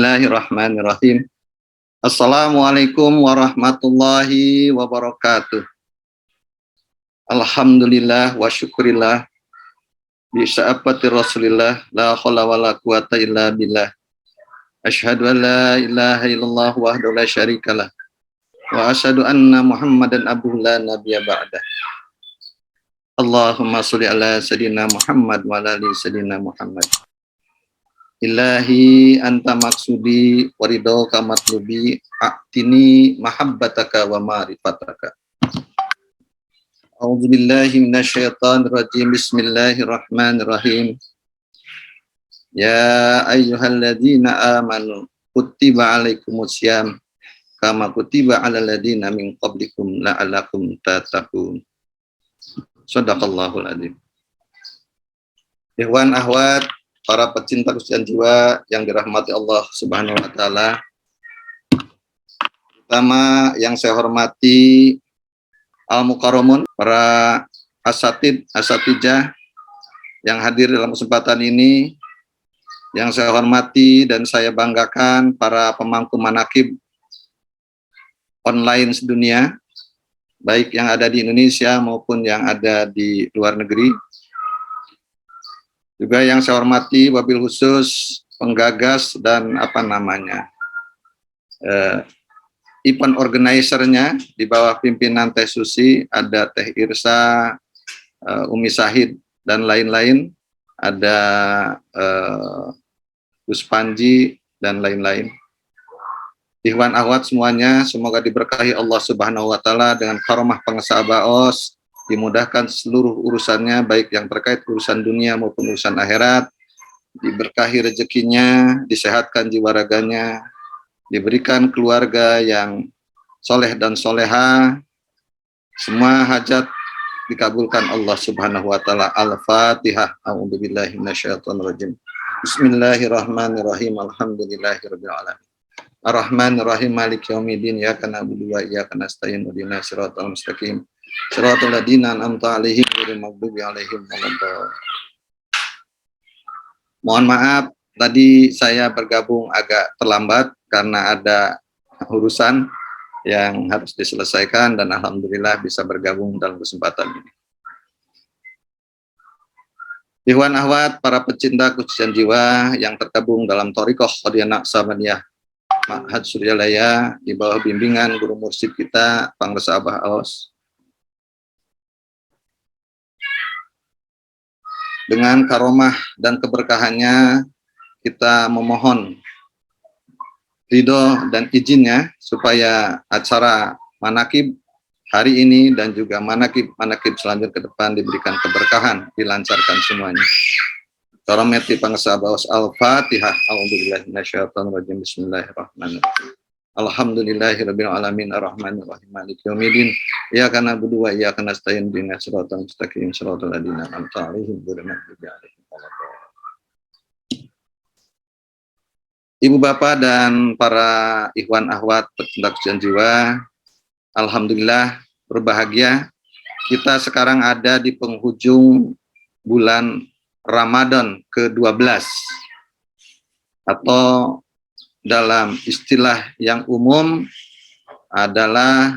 Bismillahirrahmanirrahim. Assalamualaikum warahmatullahi wabarakatuh. Alhamdulillah wa syukurillah bi sya'afati Rasulillah la haula wala quwata illa billah. Asyhadu an la ilaha illallah wahdahu la syarikalah wa asyhadu anna Muhammadan abduhu la nabiyya ba'dah. Allahumma sholli ala sayidina Muhammad wa ala ali sayidina Muhammad. Ilahi anta maksudi waridhoka matlubi a'tini mahabbataka wa ma'rifataka. A'udzubillahi minasyaitonir rajim. Bismillahirrahmanirrahim. Ya ayyuhalladzina amanu kutiba alaikumusiyam kama kutiba alal ladzina min qablikum la'allakum tattaqun. Shadaqallahul adzim. Ikhwan akhwat, para pecinta kesucian jiwa yang dirahmati Allah Subhanahu wa taala. Pertama yang saya hormati al-mukarramun, para asatid, asatijah yang hadir dalam kesempatan ini. Yang saya hormati dan saya banggakan para pemangku manaqib online sedunia, baik yang ada di Indonesia maupun yang ada di luar negeri. Juga yang saya hormati wabil khusus penggagas dan event organizer-nya di bawah pimpinan Teh Susi, ada Teh Irsa, Umi Sahid dan lain-lain, ada Gus Panji dan lain-lain. Ikhwan akhwat semuanya, semoga diberkahi Allah Subhanahu wa taala dengan karomah pengesah baos, dimudahkan seluruh urusannya, baik yang terkait urusan dunia maupun urusan akhirat, diberkahi rezekinya, disehatkan jiwa raganya, diberikan keluarga yang soleh dan soleha, semua hajat dikabulkan Allah Subhanahu wa taala. Al-Fatihah. A'udzubillahi minasyaitonirrajim. Bismillahirrahmanirrahim. Alhamdulillahirabbil alamin. Ar-Rahmanir-Rahim, Maliki yaumiddin, iyyaka na'budu wa iyyaka nasta'in, ihdinas siratal mustaqim, siratal ladzina an'amta 'alaihim ghairil maghdubi 'alaihim waladdallin. Mohon maaf, tadi saya bergabung agak terlambat karena ada urusan yang harus diselesaikan dan alhamdulillah bisa bergabung dalam kesempatan ini. Ikhwan akhwat, para pecinta kesucian jiwa yang tergabung dalam Thariqah Qadiyah Naqsabandiyah Ma'had Suryalaya di bawah bimbingan guru mursyid kita Pangresa Abah Aos. Dengan karomah dan keberkahannya kita memohon ridho dan izinnya supaya acara manaqib hari ini dan juga manaqib selanjutnya ke depan diberikan keberkahan, dilancarkan semuanya. Karamati Pangresa Baos. Al-Fatihah. A'udzubillahi minasyaitonirrajim. Bismillahirrahmanirrahim. Alhamdulillahirabbil alamin, arrahmanirrahim, maliki yaumiddin, iyyaka na'budu wa iyyaka nasta'in, ihdinas siratal mustaqim, siratal ladzina an'amta 'alaihim ghairil maghdubi 'alaihim waladdallin. Ibu bapak dan para ikhwan akhwat pecinta kesucian jiwa, alhamdulillah berbahagia kita sekarang ada di penghujung bulan Ramadan ke-12, atau dalam istilah yang umum adalah,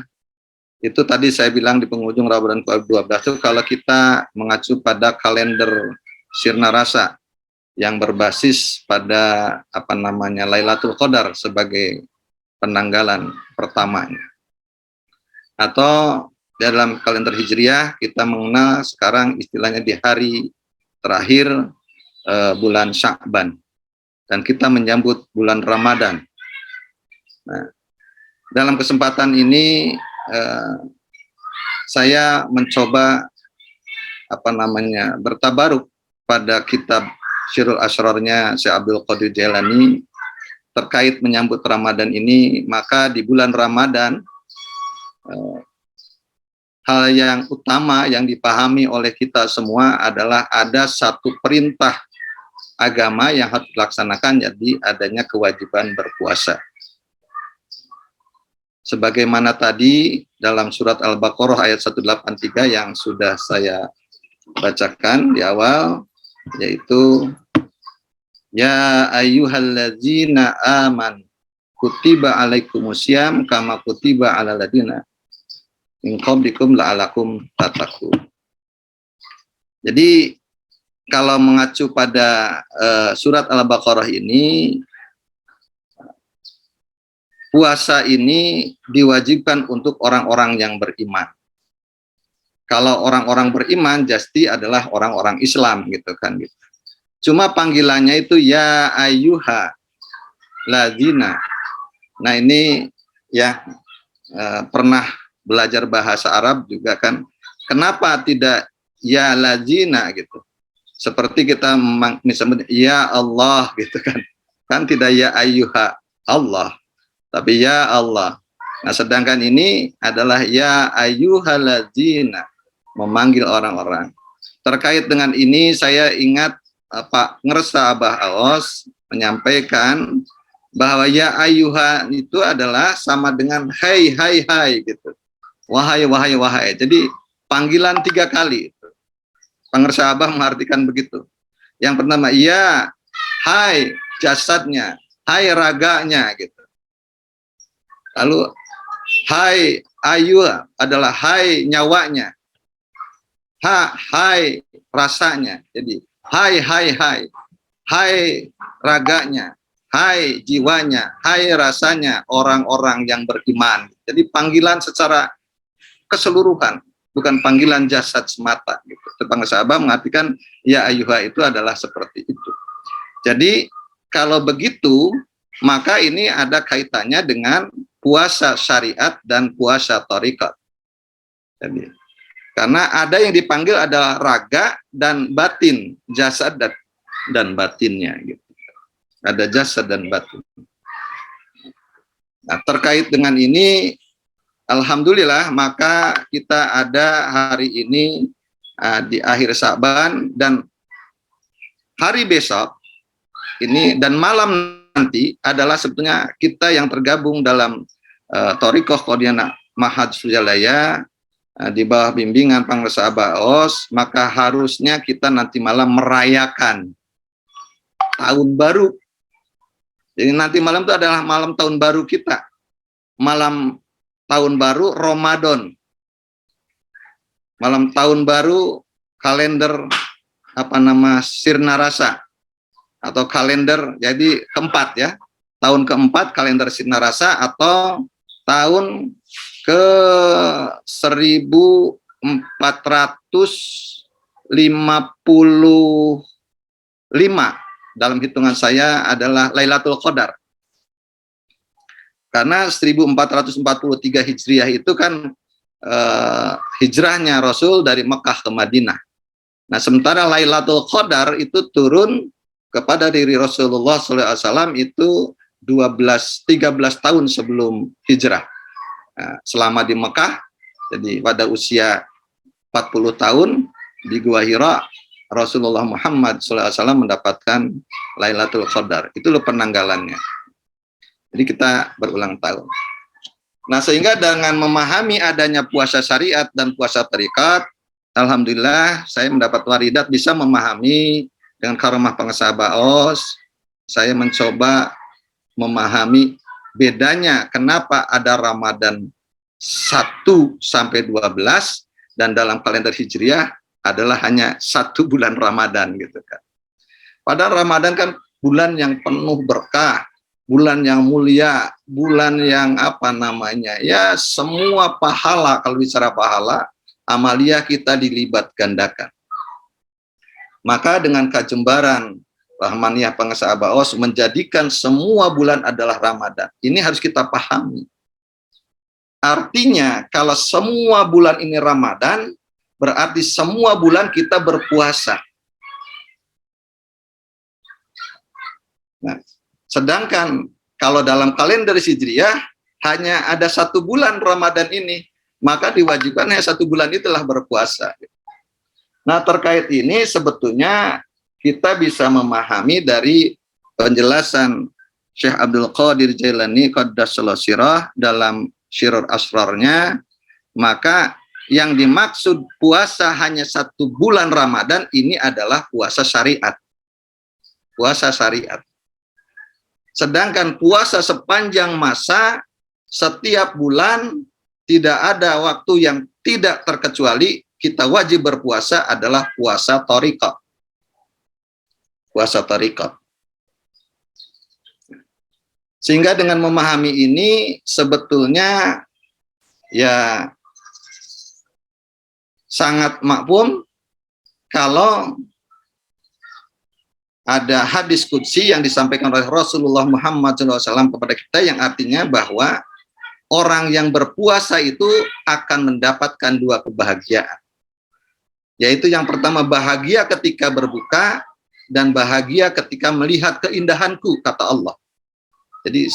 itu tadi saya bilang di penghujung Ramadan ke-12 itu kalau kita mengacu pada kalender Sirna Rasa yang berbasis pada Lailatul Qadar sebagai penanggalan pertamanya. Atau dalam kalender Hijriah kita mengenal sekarang istilahnya di hari terakhir bulan Sya'ban, dan kita menyambut bulan Ramadan. Nah, dalam kesempatan ini saya mencoba bertabaruk pada kitab Syirul Asrarnya Syekh Abdul Qadir Jailani terkait menyambut Ramadan ini. Maka di bulan Ramadan hal yang utama yang dipahami oleh kita semua adalah ada satu perintah agama yang harus dilaksanakan, jadi adanya kewajiban berpuasa. Sebagaimana tadi dalam surat Al-Baqarah ayat 183 yang sudah saya bacakan di awal, yaitu Ya ayyuhalladzina aman kutiba alaikumusiyam kama kutiba alal ladzina min qablikum la'alakum tattaqun. Jadi kalau mengacu pada surat Al-Baqarah ini, puasa ini diwajibkan untuk orang-orang yang beriman. Kalau orang-orang beriman, pasti adalah orang-orang Islam gitu kan. Gitu. Cuma panggilannya itu ya ayyuha ladzina. Nah ini ya pernah belajar bahasa Arab juga kan. Kenapa tidak ya ladzina gitu? Seperti kita misalnya ya Allah gitu kan. Kan tidak ya ayyuha Allah, tapi ya Allah. Nah sedangkan ini adalah ya ayyuhalladzina, memanggil orang-orang. Terkait dengan ini saya ingat Pak Ngersa Abah Aos menyampaikan bahwa ya ayyuha itu adalah sama dengan hai hai hai gitu. Wahai wahai wahai. Jadi panggilan 3 kali. Pak Ngersa Abah mengartikan begitu. Yang pertama ya hai jasadnya, hai raganya gitu. Lalu hai ayyuha adalah hai nyawanya. Hai rasanya. Jadi hai hai hai. Hai raganya, hai jiwanya, hai rasanya orang-orang yang beriman. Jadi panggilan secara keseluruhan, bukan panggilan jasad semata gitu. Tepang sahabat mengartikan ya ayyuha itu adalah seperti itu. Jadi kalau begitu, maka ini ada kaitannya dengan puasa syariat dan puasa thariqat. Jadi karena ada yang dipanggil adalah raga dan batin, jasad dan batinnya gitu. Ada jasad dan batin. Nah, terkait dengan ini alhamdulillah maka kita ada hari ini di akhir Sa'ban dan hari besok ini dan malam nanti adalah sebetulnya kita yang tergabung dalam Thariqah Qadianah Mahad Sujalaya di bawah bimbingan Pangresa Abah Aos, maka harusnya kita nanti malam merayakan tahun baru. Jadi nanti malam itu adalah malam tahun baru kita, malam tahun baru Ramadan, malam tahun baru kalender Sirna Rasa atau kalender jadi keempat ya, tahun keempat kalender Sirna Rasa atau tahun ke 1455 dalam hitungan saya adalah Lailatul Qadar. Karena 1443 Hijriah itu kan hijrahnya Rasul dari Mekah ke Madinah. Nah, sementara Lailatul Qadar itu turun kepada diri Rasulullah SAW itu 13 tahun sebelum hijrah. Nah, selama di Mekah, jadi pada usia 40 tahun di Gua Hira, Rasulullah Muhammad SAW mendapatkan Lailatul Qadar. Itu loh penanggalannya. Jadi kita berulang tahun. Nah, sehingga dengan memahami adanya puasa syariat dan puasa thariqat, alhamdulillah saya mendapat waridat bisa memahami dengan karamah Pangresa Abah Aos. Saya mencoba memahami bedanya kenapa ada Ramadan 1 sampai 12 dan dalam kalender Hijriah adalah hanya 1 bulan Ramadan gitu kan. Padahal Ramadan kan bulan yang penuh berkah, bulan yang mulia, bulan yang ya semua pahala. Kalau bicara pahala, amalia kita dilibat gandakan. Maka dengan kajembaran Rahmaniyah Pangresa Abah Aos menjadikan semua bulan adalah Ramadan. Ini harus kita pahami. Artinya kalau semua bulan ini Ramadan, berarti semua bulan kita berpuasa. Nah, sedangkan kalau dalam kalender Hijriah hanya ada 1 bulan Ramadan ini, maka diwajibkan hanya 1 bulan itulah berpuasa. Nah, terkait ini sebetulnya kita bisa memahami dari penjelasan Syekh Abdul Qadir Jailani Qaddasallahu sirah dalam Syirur Asrarnya, maka yang dimaksud puasa hanya 1 bulan Ramadan ini adalah puasa syariat. puasa syariat. Sedangkan puasa sepanjang masa, setiap bulan, tidak ada waktu yang tidak terkecuali kita wajib berpuasa adalah puasa thariqah. Puasa thariqah. Sehingga dengan memahami ini sebetulnya ya sangat makbum kalau ada hadis qudsi yang disampaikan oleh Rasulullah Muhammad SAW kepada kita yang artinya bahwa orang yang berpuasa itu akan mendapatkan dua kebahagiaan. Yaitu yang pertama bahagia ketika berbuka dan bahagia ketika melihat keindahanku, kata Allah. Jadi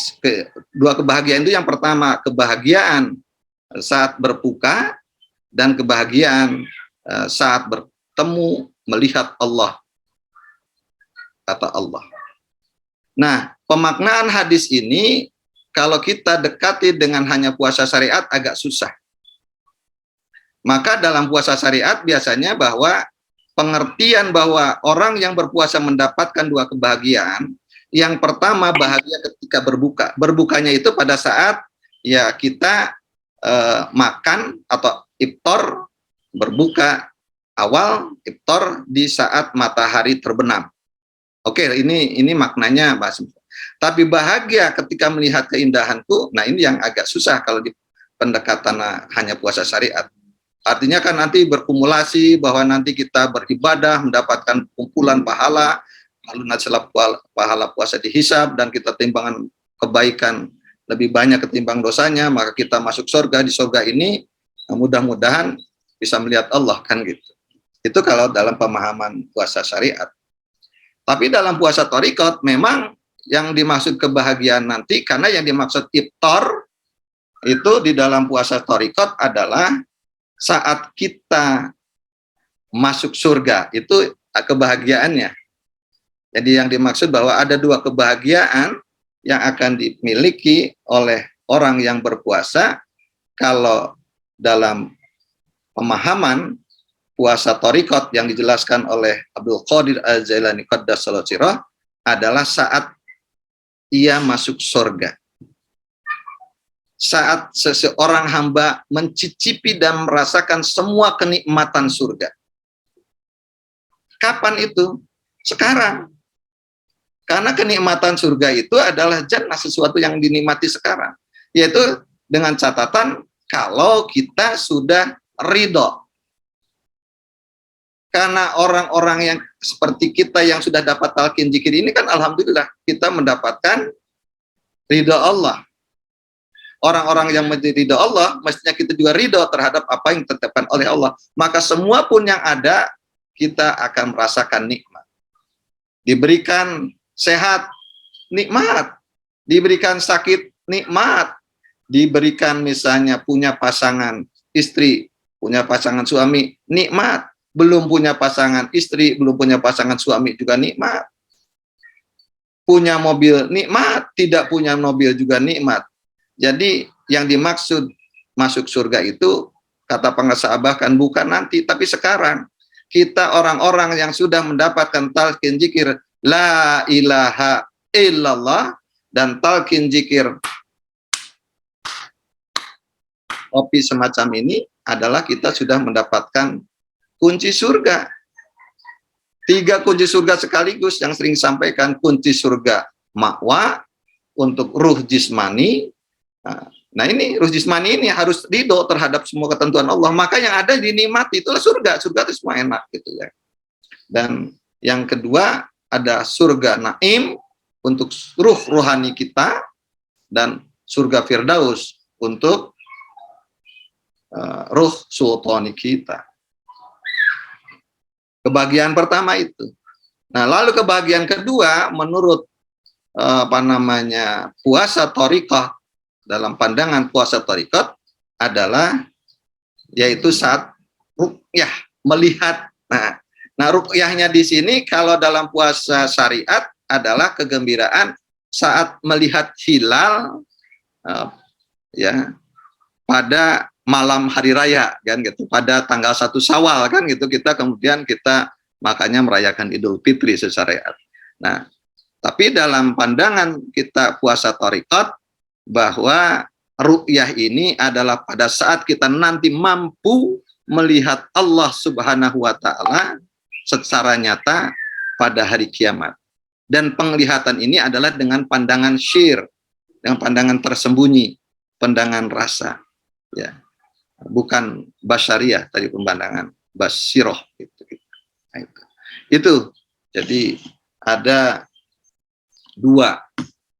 dua kebahagiaan itu yang pertama kebahagiaan saat berbuka dan kebahagiaan saat bertemu melihat Allah, kata Allah. Nah, pemaknaan hadis ini kalau kita dekati dengan hanya puasa syariat agak susah. Maka dalam puasa syariat biasanya bahwa pengertian bahwa orang yang berpuasa mendapatkan dua kebahagiaan. Yang pertama bahagia ketika berbuka. Berbukanya itu pada saat ya kita makan atau iftar, berbuka awal, iftar di saat matahari terbenam. Oke, ini maknanya Mbak. Tapi bahagia ketika melihat keindahanku, nah ini yang agak susah kalau di pendekatan hanya puasa syariat. Artinya kan nanti berkumulasi bahwa nanti kita beribadah, mendapatkan kumpulan pahala, lalu nanti setelah pahala puasa dihisab dan kita timbangan kebaikan lebih banyak ketimbang dosanya, maka kita masuk surga. Di surga ini mudah-mudahan bisa melihat Allah, kan gitu. Itu kalau dalam pemahaman puasa syariat. Tapi dalam puasa thariqat memang yang dimaksud kebahagiaan nanti, karena yang dimaksud iftar itu di dalam puasa thariqat adalah saat kita masuk surga, itu kebahagiaannya. Jadi yang dimaksud bahwa ada dua kebahagiaan yang akan dimiliki oleh orang yang berpuasa kalau dalam pemahaman puasa thariqat yang dijelaskan oleh Abdul Qadir Al-Jailani Qaddasallahu sirrah adalah saat ia masuk surga. Saat seseorang hamba mencicipi dan merasakan semua kenikmatan surga. Kapan itu? Sekarang. Karena kenikmatan surga itu adalah jannah, sesuatu yang dinikmati sekarang. Yaitu dengan catatan kalau kita sudah ridho. Karena orang-orang yang seperti kita yang sudah dapat talqin zikir ini kan alhamdulillah kita mendapatkan ridho Allah. Orang-orang yang menjadi ridho Allah, mestinya kita juga ridho terhadap apa yang ditetapkan oleh Allah. Maka semua pun yang ada, kita akan merasakan nikmat. Diberikan sehat, nikmat. Diberikan sakit, nikmat. Diberikan misalnya punya pasangan istri, punya pasangan suami, nikmat. Belum punya pasangan istri, belum punya pasangan suami juga nikmat. Punya mobil, nikmat. Tidak punya mobil juga nikmat. Jadi yang dimaksud masuk surga itu, kata pengasah bahkan bukan nanti, tapi sekarang. Kita orang-orang yang sudah mendapatkan talqin zikir la ilaha illallah dan talqin zikir kopi semacam ini adalah kita sudah mendapatkan kunci surga. 3 kunci surga sekaligus yang sering sampaikan, kunci surga ma'wa untuk ruh jismani. Nah ini ruh jismani ini harus ridho terhadap semua ketentuan Allah. Maka yang ada dinikmati itulah surga. Surga itu semua enak gitu ya. Dan yang kedua ada surga naim untuk ruh rohani kita dan surga firdaus untuk ruh sultani kita. Kebahagiaan pertama itu. Nah lalu kebahagiaan kedua menurut puasa thariqah. Dalam pandangan puasa thariqat adalah yaitu saat ruqyah, melihat. Nah ruqyahnya di sini kalau dalam puasa syariat adalah kegembiraan saat melihat hilal ya pada malam hari raya kan gitu, pada tanggal 1 Syawal kan gitu, kita kemudian kita makanya merayakan Idul Fitri secara syariat. Nah Tapi dalam pandangan kita puasa thariqat, bahwa ru'yah ini adalah pada saat kita nanti mampu melihat Allah Subhanahu wa Ta'ala secara nyata pada hari kiamat. Dan penglihatan ini adalah dengan pandangan syir, dengan pandangan tersembunyi, pandangan rasa, ya, bukan basyariah tadi, pandangan basiroh gitu. Nah, itu. Jadi ada dua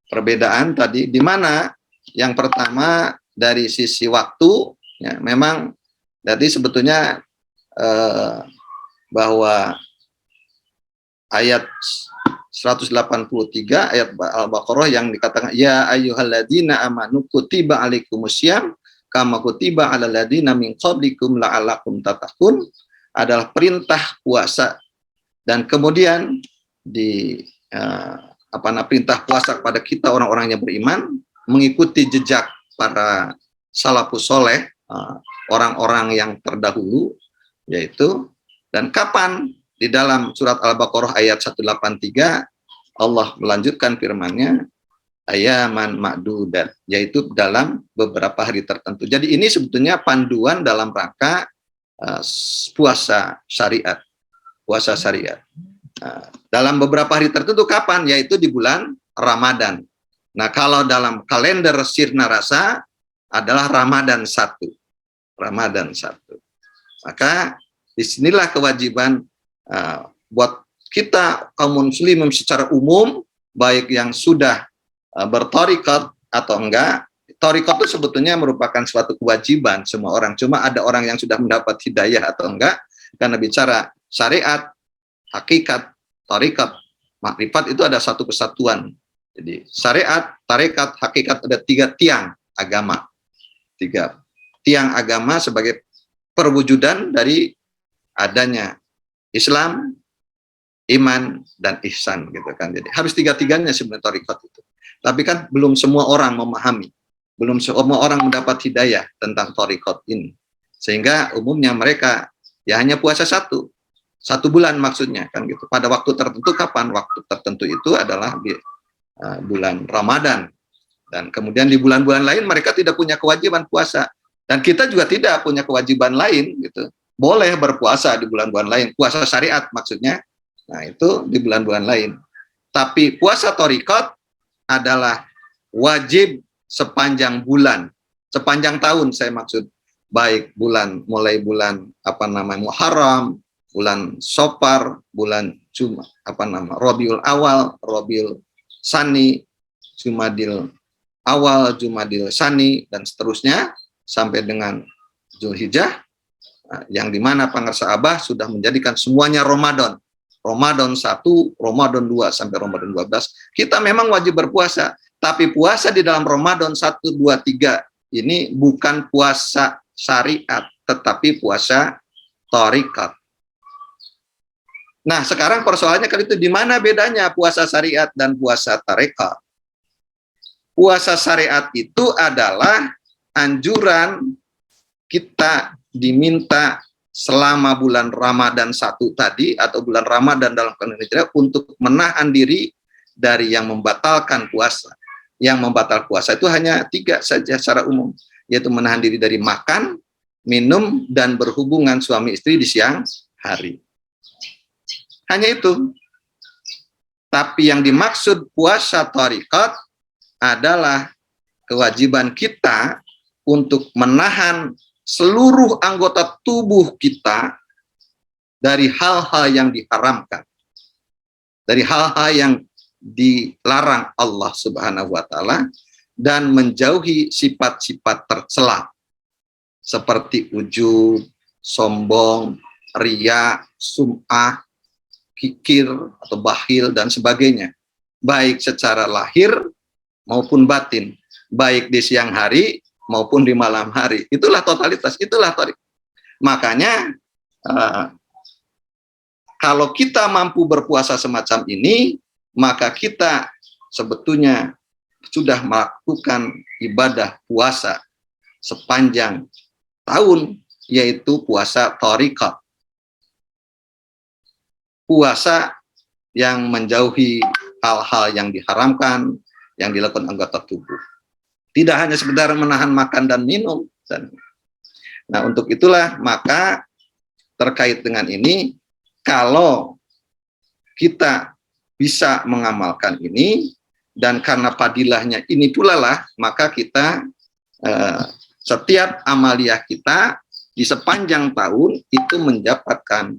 perbedaan tadi, di mana yang pertama dari sisi waktu, ya, memang jadi sebetulnya bahwa ayat 183 ayat Al-Baqarah yang dikatakan ya ayyuhalladzina amanu kutiba alaikumusiyam kama kutiba alal ladzina min qablikum la'allakum tattaqun adalah perintah puasa, dan kemudian di perintah puasa kepada kita orang-orang yang beriman mengikuti jejak para salafus soleh, orang-orang yang terdahulu, yaitu, dan kapan di dalam surat Al-Baqarah ayat 183 Allah melanjutkan firman-Nya ayaman ma'dudat, yaitu dalam beberapa hari tertentu. Jadi ini sebetulnya panduan dalam rangka puasa syariat. Puasa syariat. Dalam beberapa hari tertentu kapan? Yaitu di bulan Ramadan. Nah, kalau dalam kalender Sirna Rasa adalah Ramadan 1. Ramadan 1. Maka disinilah kewajiban buat kita kaum muslimin secara umum, baik yang sudah berthariqat atau enggak. Thariqat itu sebetulnya merupakan suatu kewajiban semua orang. Cuma ada orang yang sudah mendapat hidayah atau enggak, karena bicara syariat, hakikat, thariqat, makrifat itu ada satu kesatuan. Jadi syariat, thariqat, hakikat ada 3 tiang agama. 3 tiang agama sebagai perwujudan dari adanya Islam, iman, dan ihsan, gitu kan. Jadi harus 3-tiganya sebenarnya thariqat itu. Tapi kan belum semua orang memahami, belum semua orang mendapat hidayah tentang thariqat ini. Sehingga umumnya mereka ya hanya puasa 1 bulan maksudnya kan gitu. Pada waktu tertentu, kapan? Waktu tertentu itu adalah di bulan Ramadan. Dan kemudian di bulan-bulan lain mereka tidak punya kewajiban puasa. Dan kita juga tidak punya kewajiban lain gitu. Boleh berpuasa di bulan-bulan lain, puasa syariat maksudnya. Nah, itu di bulan-bulan lain. Tapi puasa thariqat adalah wajib sepanjang bulan, sepanjang tahun saya maksud. Baik bulan, mulai bulan Muharram, bulan Sofar, bulan Rabiul Awal, Rabiul Sani, Jumadil Awal, Jumadil Sani, dan seterusnya sampai dengan Zulhijjah, yang dimana Pangersa Abah sudah menjadikan semuanya Ramadan. Ramadan 1, Ramadan 2, sampai Ramadan 12. Kita memang wajib berpuasa, tapi puasa di dalam Ramadan 1, 2, 3 ini bukan puasa syariat, tetapi puasa thariqat. Nah, sekarang persoalannya kan itu di mana bedanya puasa syariat dan puasa thariqat? Puasa syariat itu adalah anjuran kita diminta selama bulan Ramadan 1 tadi, atau bulan Ramadan dalam kalender Hijriah, untuk menahan diri dari yang membatalkan puasa. Yang membatal puasa itu hanya 3 saja secara umum, yaitu menahan diri dari makan, minum, dan berhubungan suami istri di siang hari. Hanya itu. Tapi yang dimaksud puasa thariqat adalah kewajiban kita untuk menahan seluruh anggota tubuh kita dari hal-hal yang diharamkan, dari hal-hal yang dilarang Allah Subhanahu wa Ta'ala, dan menjauhi sifat-sifat tercela seperti ujub, sombong, riya, sum'ah, kikir atau bakhil, dan sebagainya, baik secara lahir maupun batin, baik di siang hari maupun di malam hari. Itulah totalitas, itulah thariqat. Makanya kalau kita mampu berpuasa semacam ini, maka kita sebetulnya sudah melakukan ibadah puasa sepanjang tahun, yaitu puasa thariqat. Puasa yang menjauhi hal-hal yang diharamkan yang dilakukan anggota tubuh. Tidak hanya sekedar menahan makan dan minum. Nah, untuk itulah maka terkait dengan ini, kalau kita bisa mengamalkan ini, dan karena padilahnya ini pula lah, maka kita setiap amaliyah kita di sepanjang tahun itu mendapatkan,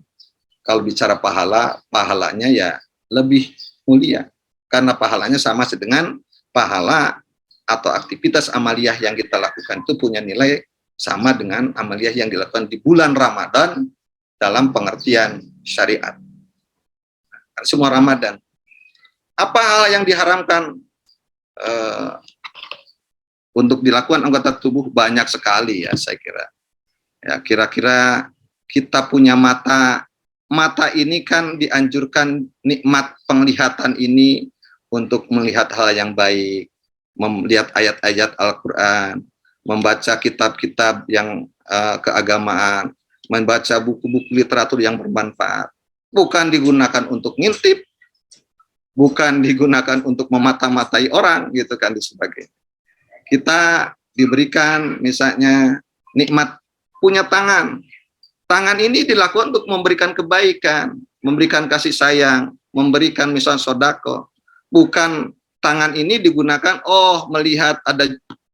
kalau bicara pahala, pahalanya ya lebih mulia. Karena pahalanya sama dengan pahala atau aktivitas amaliyah yang kita lakukan itu punya nilai sama dengan amaliyah yang dilakukan di bulan Ramadan dalam pengertian syariat. Semua Ramadan. Apa hal yang diharamkan untuk dilakukan anggota tubuh? Banyak sekali ya, saya kira. Ya, kira-kira kita punya mata. Mata ini kan dianjurkan nikmat penglihatan ini untuk melihat hal yang baik, melihat ayat-ayat Al-Quran, membaca kitab-kitab yang keagamaan, membaca buku-buku literatur yang bermanfaat. Bukan digunakan untuk ngintip, bukan digunakan untuk memata-matai orang, gitu kan, dan sebagainya. Kita diberikan misalnya nikmat punya tangan. Tangan ini dilakukan untuk memberikan kebaikan, memberikan kasih sayang, memberikan misalnya sodako. Bukan tangan ini digunakan, melihat ada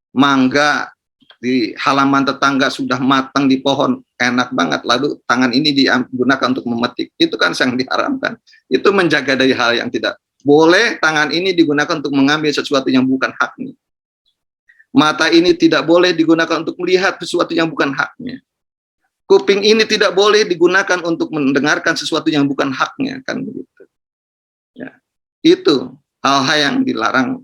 mangga di halaman tetangga sudah matang di pohon, enak banget, lalu tangan ini digunakan untuk memetik. Itu kan yang diharamkan. Itu menjaga dari hal yang tidak boleh. Tangan ini digunakan untuk mengambil sesuatu yang bukan haknya. Mata ini tidak boleh digunakan untuk melihat sesuatu yang bukan haknya. Kuping ini tidak boleh digunakan untuk mendengarkan sesuatu yang bukan haknya, kan begitu. Ya, itu hal-hal yang dilarang,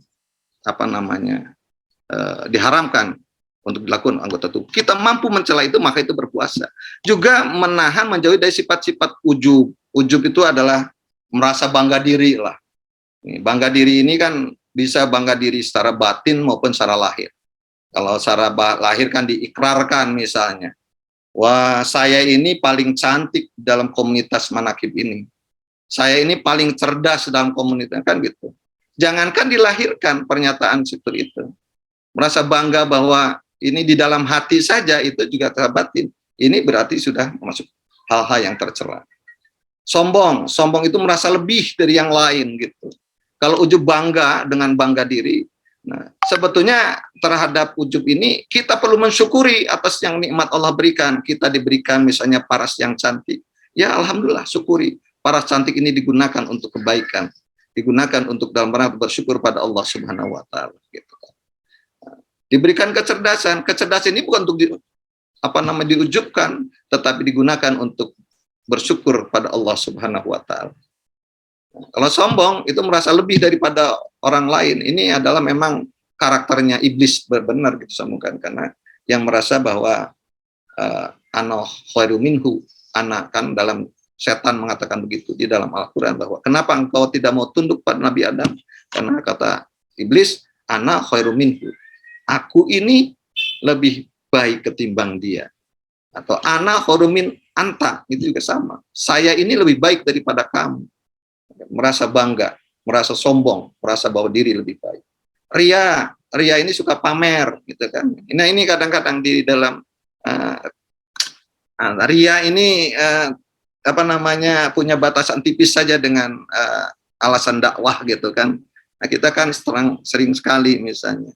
diharamkan untuk dilakukan anggota tubuh. Kita mampu mencela itu, maka itu berpuasa. Juga menahan, menjauhi dari sifat-sifat ujub. Ujub itu adalah merasa bangga diri lah. Bangga diri ini kan bisa bangga diri secara batin maupun secara lahir. Kalau secara lahir kan diikrarkan misalnya. Wah, saya ini paling cantik dalam komunitas manakib ini. Saya ini paling cerdas dalam komunitas, kan gitu. Jangankan dilahirkan pernyataan seperti itu. Merasa bangga bahwa ini di dalam hati saja, itu juga terbatin. Ini berarti sudah masuk hal-hal yang tercela. Sombong itu merasa lebih dari yang lain gitu. Kalau ujub bangga dengan bangga diri. Nah, sebetulnya terhadap ujub ini kita perlu mensyukuri atas yang nikmat Allah berikan. Kita diberikan misalnya paras yang cantik. Ya alhamdulillah, syukuri. Paras cantik ini digunakan untuk kebaikan. Digunakan untuk dalam rangka bersyukur pada Allah Subhanahu wa taala gitu. Diberikan kecerdasan. Kecerdasan ini bukan untuk diujubkan, tetapi digunakan untuk bersyukur pada Allah Subhanahu wa taala. Kalau sombong itu merasa lebih daripada orang lain. Ini adalah memang karakternya iblis benar gitu, semoga, karena yang merasa bahwa ana khairu minhu, anak, kan dalam setan mengatakan begitu di dalam Al-Qur'an, bahwa kenapa engkau tidak mau tunduk pada Nabi Adam? Karena kata iblis, ana khairu minhu. Aku ini lebih baik ketimbang dia. Atau ana khairu min anta, itu juga sama. Saya ini lebih baik daripada kamu. Merasa bangga, merasa sombong, merasa bahwa diri lebih baik. Ria ini suka pamer, gitu kan. Nah, ini kadang-kadang di dalam ria ini punya batasan tipis saja dengan alasan dakwah, gitu kan. Nah, kita kan sering sekali misalnya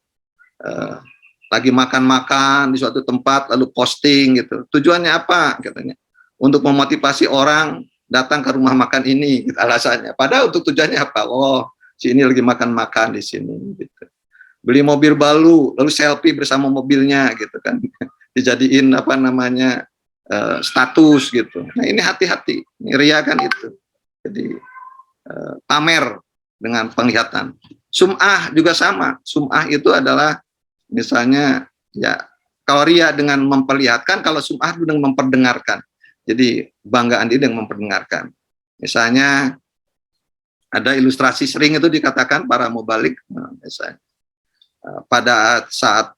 lagi makan-makan di suatu tempat lalu posting gitu. Tujuannya apa? Katanya untuk memotivasi orang datang ke rumah makan ini, gitu, alasannya. Padahal untuk tujuannya apa? Si ini lagi makan-makan di sini, gitu. Beli mobil baru, lalu selfie bersama mobilnya, gitu kan. Dijadiin status, gitu. Nah, ini hati-hati. Ini ria kan itu. Jadi pamer dengan penglihatan. Sum'ah juga sama. Sum'ah itu adalah misalnya ya, kalau ria dengan memperlihatkan, kalau sum'ah itu dengan memperdengarkan. Jadi banggaan diri dengan memperdengarkan. Misalnya ada ilustrasi sering itu dikatakan para mubalik, misalnya pada saat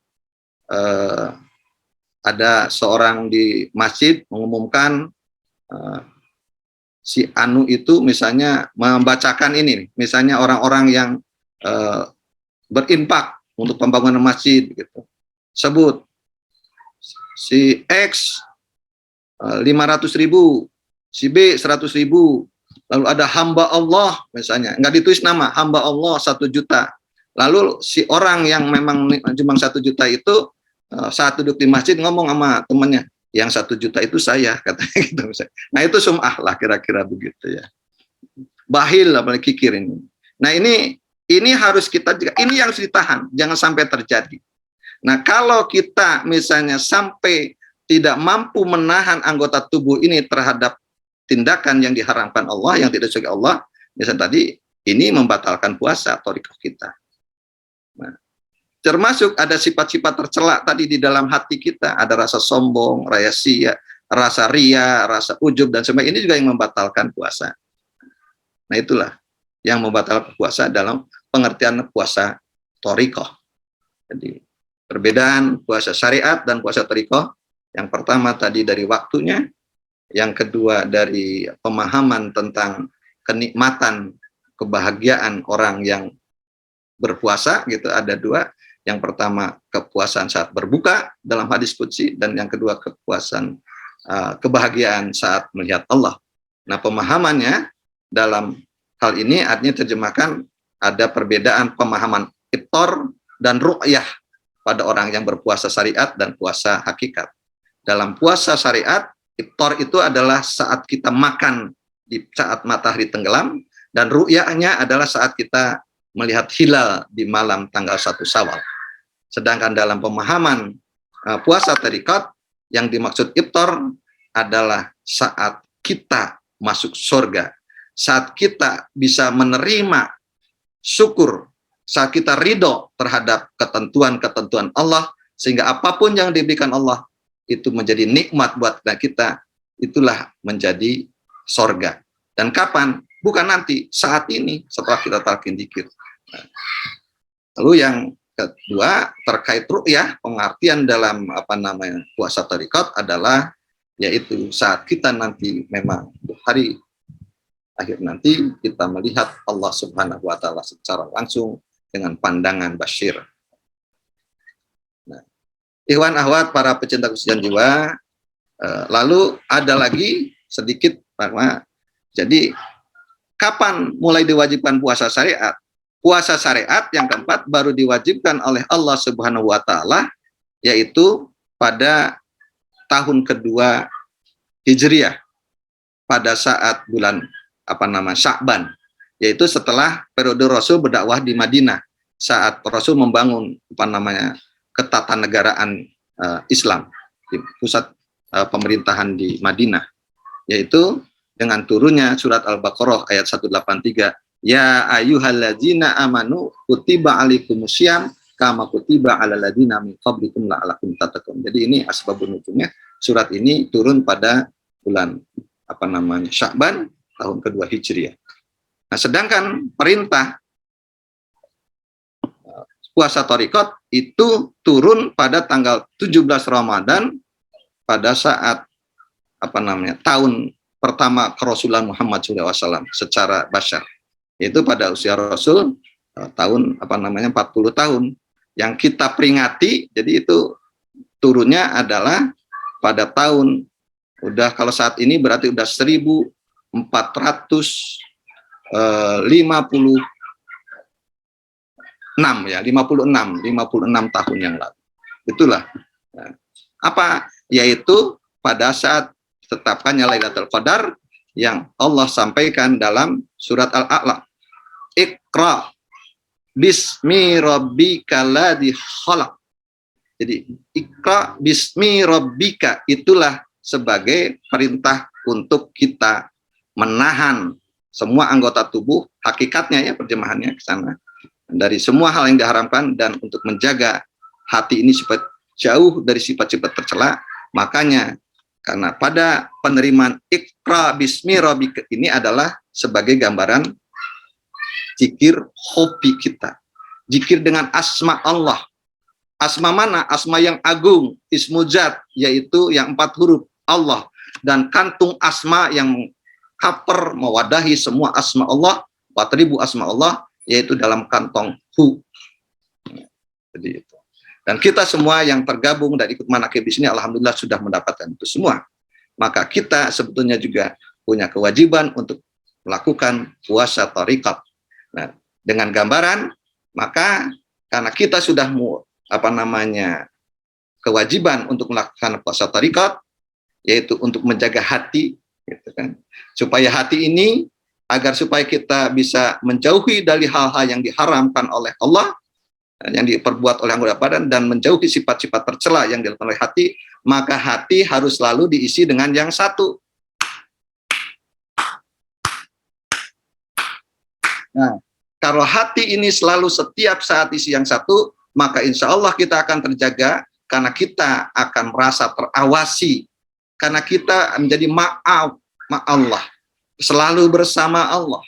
ada seorang di masjid mengumumkan si anu itu misalnya membacakan ini, misalnya orang-orang yang berinfak untuk pembangunan masjid gitu. Sebut si X 500.000, si B 100.000, lalu ada hamba Allah misalnya, nggak ditulis nama, hamba Allah 1 juta. Lalu si orang yang memang cuma 1 juta itu saat duduk di masjid ngomong sama temannya, yang 1 juta itu saya, katanya gitu misalnya. Nah itu sum'ah lah kira-kira begitu ya. Bahil apalagi kikir ini. Nah ini harus kita juga, ini yang harus ditahan, jangan sampai terjadi. Nah kalau kita misalnya sampai tidak mampu menahan anggota tubuh ini terhadap tindakan yang diharamkan Allah, yang tidak disukai Allah, misalnya tadi, ini membatalkan puasa thariqah kita. Nah, termasuk ada sifat-sifat tercela tadi di dalam hati kita, ada rasa sombong, rasa ria, rasa ujub, dan sebagainya, ini juga yang membatalkan puasa. Nah itulah yang membatalkan puasa dalam pengertian puasa thariqah. Jadi perbedaan puasa syariat dan puasa thariqah, yang pertama tadi dari waktunya, yang kedua dari pemahaman tentang kenikmatan, kebahagiaan orang yang berpuasa gitu, ada 2. Yang pertama kepuasan saat berbuka dalam hadis qudsi, dan yang kedua kepuasan kebahagiaan saat melihat Allah. Nah pemahamannya dalam hal ini artinya terjemahkan ada perbedaan pemahaman iftar dan ru'yah pada orang yang berpuasa syariat dan puasa hakikat. Dalam puasa syariat, iftar itu adalah saat kita makan di saat matahari tenggelam, dan ru'yahnya adalah saat kita melihat hilal di malam tanggal 1 Syawal. Sedangkan dalam pemahaman puasa thariqah, yang dimaksud iftar adalah saat kita masuk surga, saat kita bisa menerima syukur, saat kita ridho terhadap ketentuan-ketentuan Allah, sehingga apapun yang diberikan Allah itu menjadi nikmat buat kita, itulah menjadi sorga. Dan kapan? Bukan nanti, saat ini setelah kita talqin dzikir. Lalu yang kedua terkait ru'yah, pengertian dalam puasa thariqah adalah yaitu saat kita nanti memang hari akhir nanti kita melihat Allah Subhanahu wa taala secara langsung dengan pandangan basyir. Ikhwan akhwat para pecinta kesucian jiwa, lalu ada lagi sedikit bahwa jadi kapan mulai diwajibkan puasa syariat? Puasa syariat yang keempat baru diwajibkan oleh Allah Subhanahu wa taala yaitu pada tahun kedua Hijriah, pada saat bulan Sya'ban, yaitu setelah periode Rasul berdakwah di Madinah, saat Rasul membangun ketatanegaraan Islam di pusat pemerintahan di Madinah, yaitu dengan turunnya surat Al-Baqarah ayat 183, ya ayyuhalladzina amanu kutiba alaikumusiyam kama kutiba alal ladzina min qablikum la'allakum tattaqun. Jadi ini asbabun nuzulnya, surat ini turun pada bulan Sya'ban tahun kedua Hijriah. Nah, sedangkan perintah puasa thariqah itu turun pada tanggal 17 Ramadan pada saat tahun pertama kerasulan Muhammad SAW secara basyar, yaitu pada usia Rasul tahun 40 tahun yang kita peringati. Jadi itu turunnya adalah pada tahun, kalau saat ini berarti udah 1456 ya, 56 tahun yang lalu. Itulah yaitu pada saat tetapkannya Lailatul Qadar yang Allah sampaikan dalam surat Al-A'la. Iqra bismi rabbikal ladzi khalaq. Jadi Iqra bismi rabbika itulah sebagai perintah untuk kita menahan semua anggota tubuh, hakikatnya ya terjemahannya ke sana, dari semua hal yang diharamkan, dan untuk menjaga hati ini supaya jauh dari sifat-sifat tercela. Makanya karena pada penerimaan Iqra bismi rabbika ini adalah sebagai gambaran zikir hobi kita, zikir dengan asma Allah. Asma mana? Asma yang agung, ismu zat, yaitu yang 4 huruf Allah, dan kantung asma yang mengcover, mewadahi semua asma Allah, 4.000 asma Allah, yaitu dalam kantong hu. Jadi itu. Dan kita semua yang tergabung dan ikut manakib di sini, alhamdulillah sudah mendapatkan itu semua. Maka kita sebetulnya juga punya kewajiban untuk melakukan puasa thariqat. Nah, dengan gambaran, maka karena kita sudah kewajiban untuk melakukan puasa thariqat, yaitu untuk menjaga hati, gitu kan, supaya hati ini supaya kita bisa menjauhi dari hal-hal yang diharamkan oleh Allah, yang diperbuat oleh anggota badan, dan menjauhi sifat-sifat tercela yang dilakukan oleh hati, maka hati harus selalu diisi dengan yang satu. Nah, kalau hati ini selalu setiap saat isi yang satu, maka insya Allah kita akan terjaga, karena kita akan merasa terawasi, karena kita menjadi Allah, selalu bersama Allah.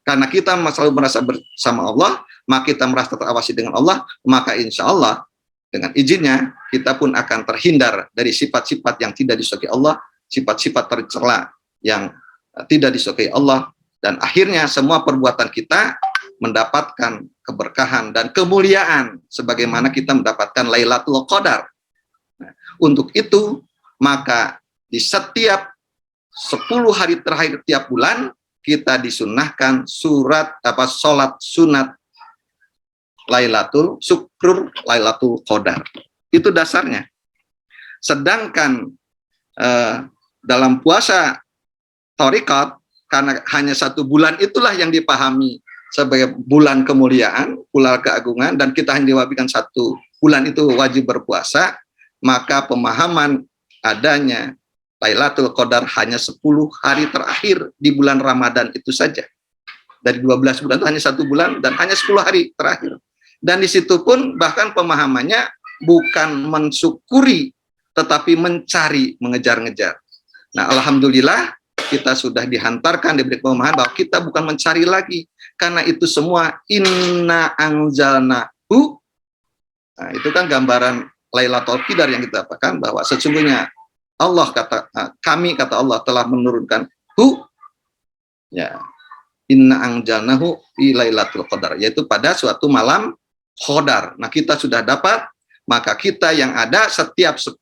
Karena kita selalu merasa bersama Allah, maka kita merasa terawasi dengan Allah, maka insya Allah dengan izinnya kita pun akan terhindar dari sifat-sifat yang tidak disukai Allah, sifat-sifat tercela yang tidak disukai Allah, dan akhirnya semua perbuatan kita mendapatkan keberkahan dan kemuliaan sebagaimana kita mendapatkan Lailatul Qadar. Nah, untuk itu maka di setiap 10 hari terakhir tiap bulan kita disunnahkan sholat sunat Lailatul Qadar. Itu dasarnya. Sedangkan dalam puasa thariqat, karena hanya 1 bulan itulah yang dipahami sebagai bulan kemuliaan, bulan keagungan, dan kita hanya diwajibkan 1 bulan itu wajib berpuasa, maka pemahaman adanya Lailatul Qadar hanya 10 hari terakhir di bulan Ramadan itu saja. Dari 12 bulan itu hanya 1 bulan dan hanya 10 hari terakhir. Dan di situ pun bahkan pemahamannya bukan mensyukuri, tetapi mencari, mengejar-ngejar. Nah, alhamdulillah kita sudah dihantarkan, diberi pemahaman bahwa kita bukan mencari lagi, karena itu semua inna anzalnahu. Nah, itu kan gambaran Lailatul Qadar yang kita dapatkan, bahwa sesungguhnya Allah kata Allah telah menurunkan inna anzalnahu fi Lailatul Qadar, yaitu pada suatu malam Qadar. Nah, kita sudah dapat, maka kita yang ada setiap 10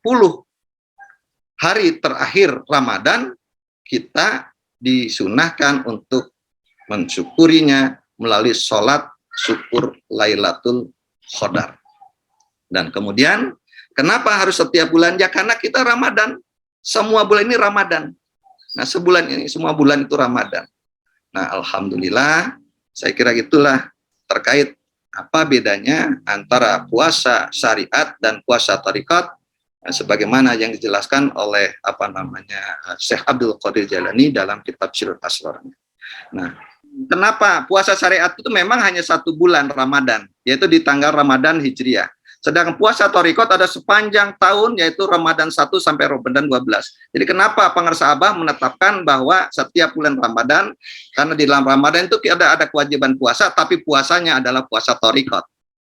hari terakhir Ramadan kita disunahkan untuk mensyukurinya melalui sholat syukur Lailatul Qadar. Dan kemudian kenapa harus setiap bulan? Ya karena kita Ramadan. Semua bulan ini Ramadan. Nah, sebulan ini, semua bulan itu Ramadan. Nah, alhamdulillah, saya kira itulah terkait apa bedanya antara puasa syariat dan puasa thariqat, sebagaimana yang dijelaskan oleh Syekh Abdul Qadir Jailani dalam kitab Sirrul Asrar. Nah, kenapa puasa syariat itu memang hanya 1 bulan Ramadan, yaitu di tanggal Ramadan Hijriah. Sedangkan puasa thariqat ada sepanjang tahun, yaitu Ramadan 1 sampai Ramadan 12. Jadi kenapa pengarsa Abah menetapkan bahwa setiap bulan Ramadan, karena di dalam Ramadan itu ada kewajiban puasa, tapi puasanya adalah puasa thariqat.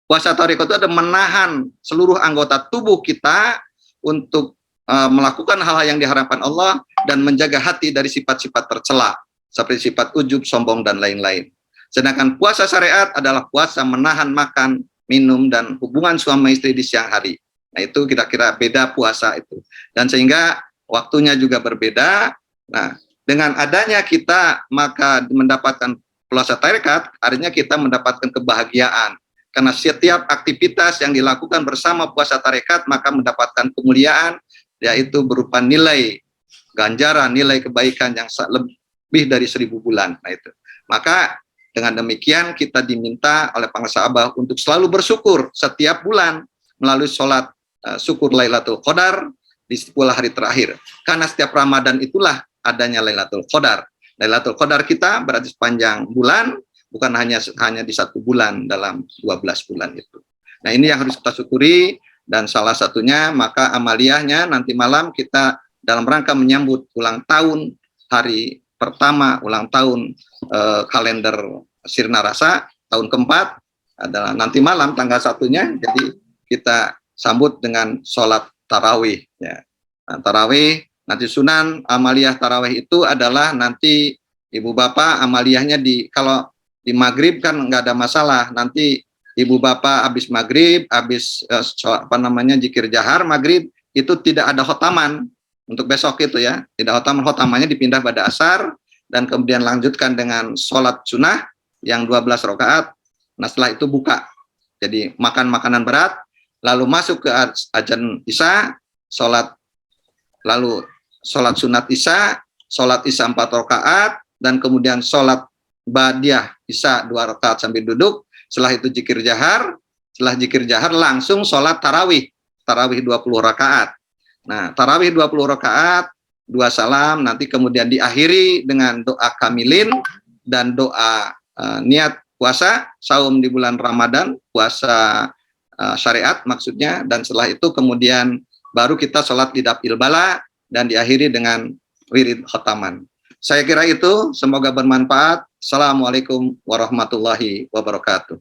Puasa thariqat itu ada menahan seluruh anggota tubuh kita untuk melakukan hal-hal yang diharapkan Allah dan menjaga hati dari sifat-sifat tercela seperti sifat ujub, sombong, dan lain-lain. Sedangkan puasa syariat adalah puasa menahan makan, minum, dan hubungan suami istri di siang hari. Nah, itu kira-kira beda puasa itu. Dan sehingga waktunya juga berbeda. Nah, dengan adanya kita maka mendapatkan puasa thariqat, artinya kita mendapatkan kebahagiaan. Karena setiap aktivitas yang dilakukan bersama puasa thariqat maka mendapatkan kemuliaan, yaitu berupa nilai ganjaran, nilai kebaikan yang lebih dari 1000 bulan. Nah, itu. Maka dengan demikian kita diminta oleh pengarsa Abah untuk selalu bersyukur setiap bulan melalui sholat syukur Lailatul Qadar di 10 hari terakhir. Karena setiap Ramadan itulah adanya Lailatul Qadar. Lailatul Qadar kita berarti sepanjang bulan, bukan hanya di 1 bulan dalam 12 bulan itu. Nah, ini yang harus kita syukuri, dan salah satunya maka amaliyahnya nanti malam kita dalam rangka menyambut ulang tahun hari pertama, ulang tahun kalender Sirna Rasa tahun keempat adalah nanti malam tanggal 1-nya. Jadi kita sambut dengan sholat tarawih. Ya. Nah, tarawih Nanti sunan amaliyah tarawih itu adalah nanti ibu bapak amaliyahnya kalau di maghrib kan nggak ada masalah. Nanti ibu bapak habis maghrib, habis zikir jahar maghrib itu tidak ada khotaman untuk besok itu ya. Tidak khotaman, khotamannya dipindah pada asar dan kemudian lanjutkan dengan sholat sunnah yang 12 rakaat. Nah setelah itu buka. Jadi makan makanan berat, lalu masuk ke azan isya, lalu sholat sunat isya, sholat isya 4 rakaat, dan kemudian sholat badiah isya 2 rakaat sambil duduk. Setelah itu zikir jahar, setelah zikir jahar langsung sholat tarawih 20 rakaat. Nah, tarawih 20 rakaat, 2 salam, nanti kemudian diakhiri dengan doa kamilin dan doa niat puasa, saum di bulan Ramadan, puasa syariat maksudnya, dan setelah itu kemudian baru kita sholat lidap ilbala dan diakhiri dengan wirid khotaman. Saya kira itu, semoga bermanfaat. Assalamualaikum warahmatullahi wabarakatuh.